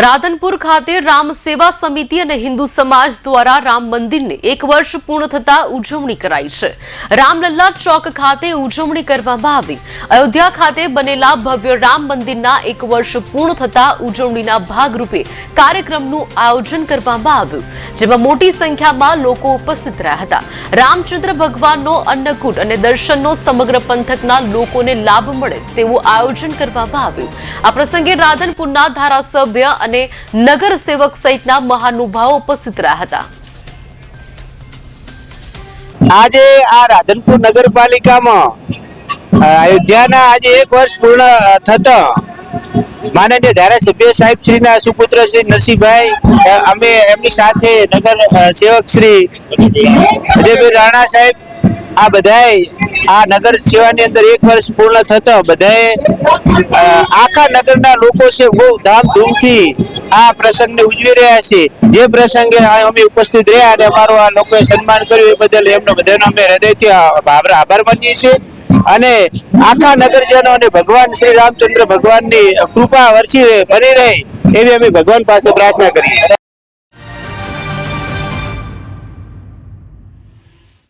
રાધનપુર ખાતે રામ સેવા સમિતિ અને હિન્દુ સમાજ દ્વારા રામ મંદિરને 1 વર્ષ પૂર્ણ થતા ઉજવણી કરાઈ છે। રામલલ્લા ચોક ખાતે ઉજવણી કરવામાં આવી। અયોધ્યા ખાતે બનેલા ભવ્ય રામ મંદિરના 1 વર્ષ પૂર્ણ થતા ઉજવણીના ભાગરૂપે કાર્યક્રમનું આયોજન કરવામાં આવ્યું, જેમાં મોટી સંખ્યામાં લોકો ઉપસ્થિત રહ્યા હતા। રામચંદ્ર ભગવાનનો અન્નકૂટ અને દર્શનનો સમગ્ર પંથકના લોકોને લાભ મળે તેવું આયોજન કરવામાં આવ્યું। આ પ્રસંગે રાધનપુરના ધારાસભ્ય અને નગર સેવક સહિતના મહાનુભાવો ઉપસ્થિત રહ્યા હતા। આજે આ રાધનપુર નગરપાલિકામાં અયોધ્યાના આજે 1 વર્ષ પૂર્ણ થતા માનનીય ધારાસભ્ય સાહેબ શ્રીના સુપુત્ર શ્રી નરસિંહભાઈ, અમે એમની સાથે નગર સેવક શ્રી અજયભાઈ રાણા સાહેબ, આ બધાએ આ નગર સેવાની અંદર 1 વર્ષ પૂર્ણ થતા બધાએ આખા નગરના લોકો છે બહુ ધામધૂમથી આ પ્રસંગને ઉજવી રહ્યા છે। જે પ્રસંગે અમે ઉપસ્થિત રહ્યા અને અમારું આ લોકોએ સન્માન કર્યું એ બદલ એમનો બધાનો અમે હૃદયથી આભાર માનીએ છીએ અને આખા નગરજનો અને ભગવાન શ્રી રામચંદ્ર ભગવાનની કૃપા વરસી બની રહે એવી અમે ભગવાન પાસે પ્રાર્થના કરીએ છીએ।